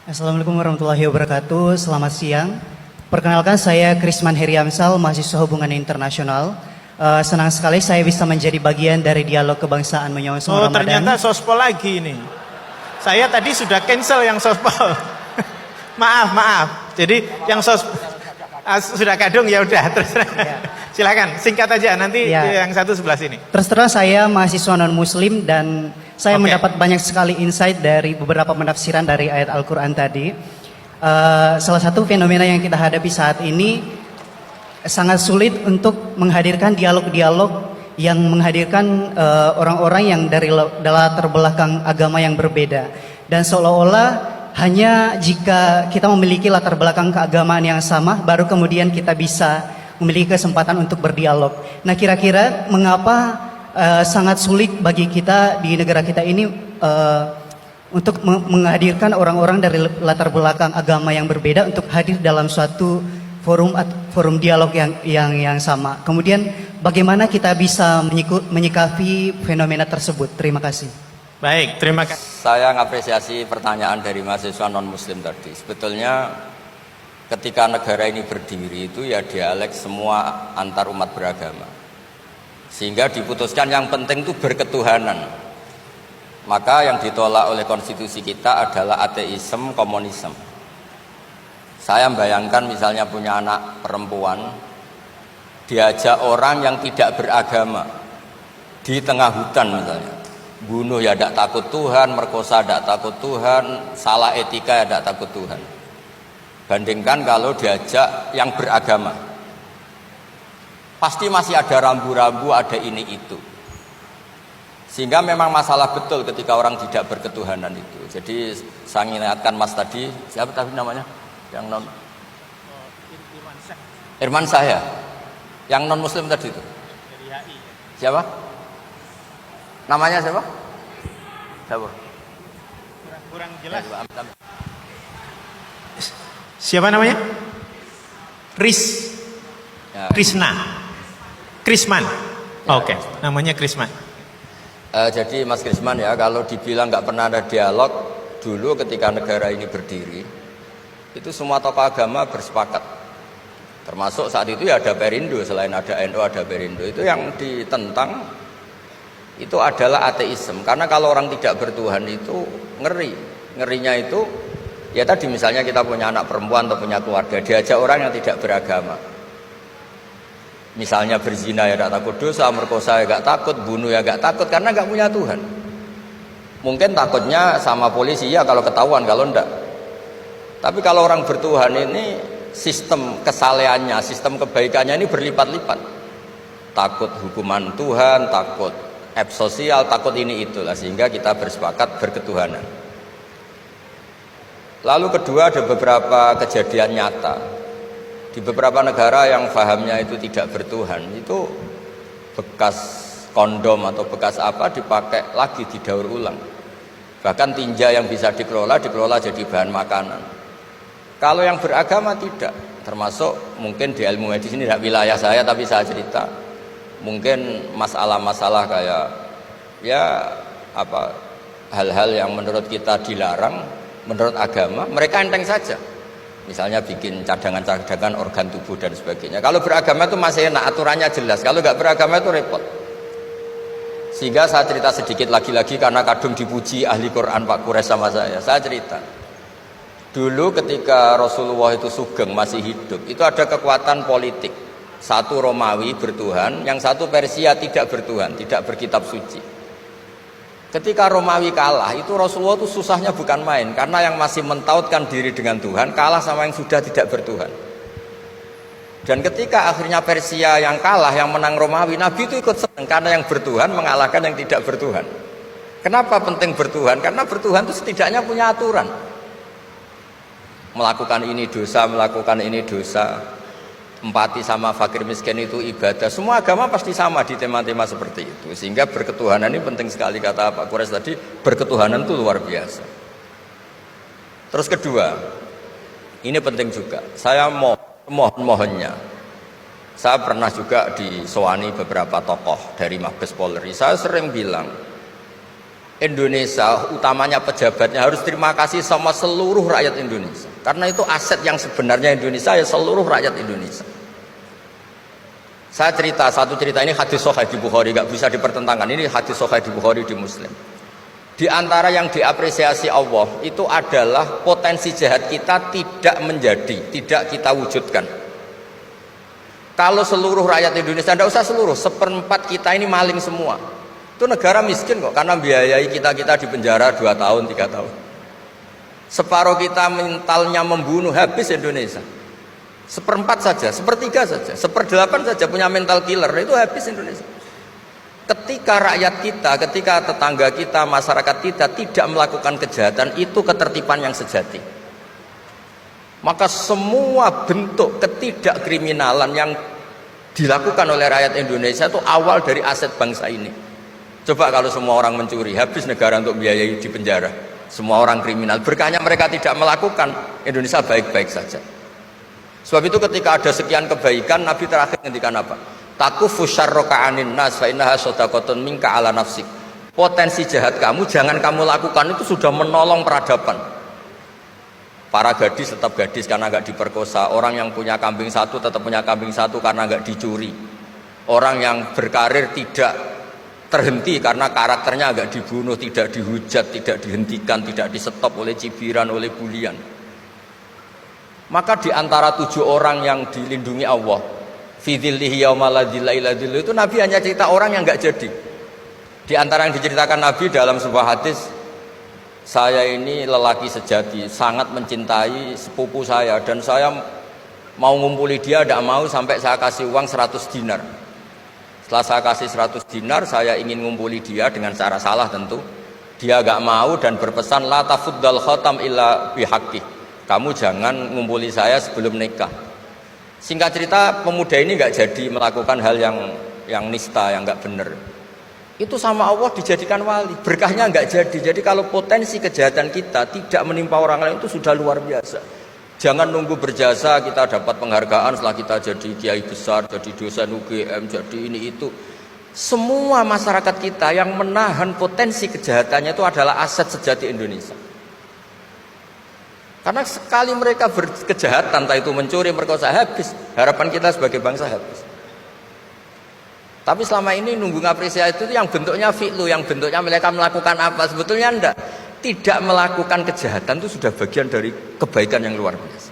Assalamualaikum warahmatullahi wabarakatuh. Selamat siang. Perkenalkan saya Krisman Heriamsal, mahasiswa hubungan internasional. Senang sekali saya bisa menjadi bagian dari dialog kebangsaan menyongsong Oh, Ramadan. ternyata sospol lagi ini. Saya tadi sudah cancel yang sospol. maaf. Jadi yang sudah kadung ya udah terus. Silakan singkat aja nanti yang satu sebelah sini. Terus terang saya mahasiswa non muslim dan saya mendapat banyak sekali insight dari beberapa penafsiran dari ayat Al-Quran tadi. Salah satu fenomena yang kita hadapi saat ini sangat sulit untuk menghadirkan dialog-dialog yang menghadirkan orang-orang yang dari latar belakang agama yang berbeda. Dan seolah-olah hanya jika kita memiliki latar belakang keagamaan yang sama, baru kemudian kita bisa memiliki kesempatan untuk berdialog. Nah, kira-kira mengapa sangat sulit bagi kita di negara kita ini untuk menghadirkan orang-orang dari latar belakang agama yang berbeda untuk hadir dalam suatu forum dialog yang sama. Kemudian bagaimana kita bisa menyikapi fenomena tersebut? Terima kasih. Baik, terima kasih. Saya mengapresiasi pertanyaan dari mahasiswa non muslim tadi. Sebetulnya ketika negara ini berdiri itu ya dialek semua antar umat beragama. Sehingga diputuskan yang penting itu berketuhanan. Maka yang ditolak oleh konstitusi kita adalah ateisme, komunisme. Saya membayangkan misalnya punya anak perempuan, diajak orang yang tidak beragama di tengah hutan misalnya, bunuh ya tidak takut Tuhan, merkosa tidak takut Tuhan, salah etika ya tidak takut Tuhan. Bandingkan kalau diajak yang beragama, pasti masih ada rambu-rambu, ada ini itu. Sehingga memang masalah betul ketika orang tidak berketuhanan itu. Jadi saya ingatkan Mas tadi, siapa tadi namanya? Yang non Irman saya, yang non muslim tadi itu. Siapa? Namanya siapa? Siapa? Kurang jelas. Siapa namanya? Krisman. Oke, namanya Krisman. Jadi Mas Krisman ya, kalau dibilang nggak pernah ada dialog dulu ketika negara ini berdiri, itu semua tokoh agama bersepakat. Termasuk saat itu ya ada Perindo, selain ada NU ada Perindo. Itu yang ditentang itu adalah ateisme. Karena kalau orang tidak bertuhan itu ngeri. Ngerinya itu ya tadi misalnya kita punya anak perempuan atau punya keluarga, diajak orang yang tidak beragama. Misalnya berzina ya tidak takut dosa, merkosa ya tidak takut, bunuh ya tidak takut karena tidak punya Tuhan. Mungkin takutnya sama polisi ya kalau ketahuan, kalau tidak. Tapi kalau orang bertuhan ini sistem kesalehannya, sistem kebaikannya ini berlipat-lipat. Takut hukuman Tuhan, takut sosial, takut ini itulah, sehingga kita bersepakat berketuhanan. Lalu kedua, ada beberapa kejadian nyata di beberapa negara yang fahamnya itu tidak bertuhan, itu bekas kondom atau bekas apa dipakai lagi, didaur ulang. Bahkan tinja yang bisa dikelola jadi bahan makanan. Kalau yang beragama tidak, termasuk mungkin di ilmu medis ini tidak wilayah saya, tapi saya cerita mungkin masalah-masalah kayak ya apa hal-hal yang menurut kita dilarang, menurut agama mereka enteng saja. Misalnya bikin cadangan-cadangan organ tubuh dan sebagainya. Kalau beragama itu masih enak, aturannya jelas. Kalau nggak beragama itu repot. Sehingga saya cerita sedikit lagi-lagi karena kadung dipuji ahli Quran Pak Kures sama saya. Saya cerita. Dulu ketika Rasulullah itu sugeng masih hidup, itu ada kekuatan politik. Satu Romawi bertuhan, yang satu Persia tidak bertuhan, tidak berkitab suci. Ketika Romawi kalah, itu Rasulullah itu susahnya bukan main, karena yang masih mentautkan diri dengan Tuhan kalah sama yang sudah tidak bertuhan. Dan ketika akhirnya Persia yang kalah, yang menang Romawi, Nabi itu ikut senang karena yang bertuhan mengalahkan yang tidak bertuhan. Kenapa penting bertuhan? Karena bertuhan itu setidaknya punya aturan. Melakukan ini dosa, melakukan ini dosa. Empati sama fakir miskin itu ibadah. Semua agama pasti sama di tema-tema seperti itu. Sehingga berketuhanan ini penting sekali, kata Pak Kures tadi, berketuhanan itu luar biasa. Terus kedua, ini penting juga. Saya mohonnya, saya pernah juga disowani beberapa tokoh dari Mabes Polri. Saya sering bilang, Indonesia, utamanya pejabatnya, harus terima kasih sama seluruh rakyat Indonesia. Karena itu aset yang sebenarnya Indonesia, ya seluruh rakyat Indonesia. Saya cerita, satu cerita ini hadis sahih di Bukhari, gak bisa dipertentangkan. Ini hadis sahih di Bukhari, di Muslim. Di antara yang diapresiasi Allah itu adalah potensi jahat kita tidak menjadi, tidak kita wujudkan. Kalau seluruh rakyat Indonesia, tidak usah seluruh, seperempat kita ini maling semua. Itu negara miskin kok, karena biayai kita di penjara 2 tahun, 3 tahun. Separuh kita mentalnya membunuh, habis Indonesia. Seperempat saja, sepertiga saja, 1/8 saja punya mental killer, itu habis Indonesia. Ketika rakyat kita, ketika tetangga kita, masyarakat kita tidak melakukan kejahatan, itu ketertiban yang sejati. Maka semua bentuk ketidakkriminalan yang dilakukan oleh rakyat Indonesia itu awal dari aset bangsa ini. Coba kalau semua orang mencuri, habis negara untuk biayai di penjara. Semua orang kriminal, berkahnya mereka tidak melakukan, Indonesia baik-baik saja. Sebab itu ketika ada sekian kebaikan, Nabi terakhir ngendikan apa? Takufu syarroka anin nas fa innaha shadaqatun minka ala nafsik. Potensi jahat kamu jangan kamu lakukan, itu sudah menolong peradaban. Para gadis tetap gadis karena nggak diperkosa. Orang yang punya kambing satu tetap punya kambing satu karena nggak dicuri. Orang yang berkarir tidak terhenti karena karakternya agak dibunuh, tidak dihujat, tidak dihentikan, tidak disetop oleh cibiran, oleh bulian. Maka di antara 7 orang yang dilindungi Allah, fi dzillihi yauma la dzilla illa dzilluh, itu Nabi hanya cerita orang yang enggak jadi. Di antara yang diceritakan Nabi dalam sebuah hadis, saya ini lelaki sejati, sangat mencintai sepupu saya, dan saya mau ngumpuli dia, tidak mau sampai saya kasih uang 100 dinar. Setelah saya kasih 100 dinar, saya ingin ngumpuli dia dengan cara salah tentu. Dia gak mau dan berpesan, la tafuddal khatam illa bihaqqi. Kamu jangan ngumpuli saya sebelum nikah. Singkat cerita, pemuda ini gak jadi melakukan hal yang nista, yang gak benar. Itu sama Allah dijadikan wali. Berkahnya gak jadi. Jadi kalau potensi kejahatan kita tidak menimpa orang lain, itu sudah luar biasa. Jangan nunggu berjasa kita dapat penghargaan setelah kita jadi kiai besar, jadi dosen UGM, jadi ini itu. Semua masyarakat kita yang menahan potensi kejahatannya itu adalah aset sejati Indonesia. Karena sekali mereka berkejahatan, entah itu mencuri, merkosa, habis. Harapan kita sebagai bangsa habis. Tapi selama ini nunggu ngapresiasi itu yang bentuknya fi'lu, yang bentuknya mereka melakukan apa, sebetulnya enggak. Tidak melakukan kejahatan itu sudah bagian dari kebaikan yang luar biasa.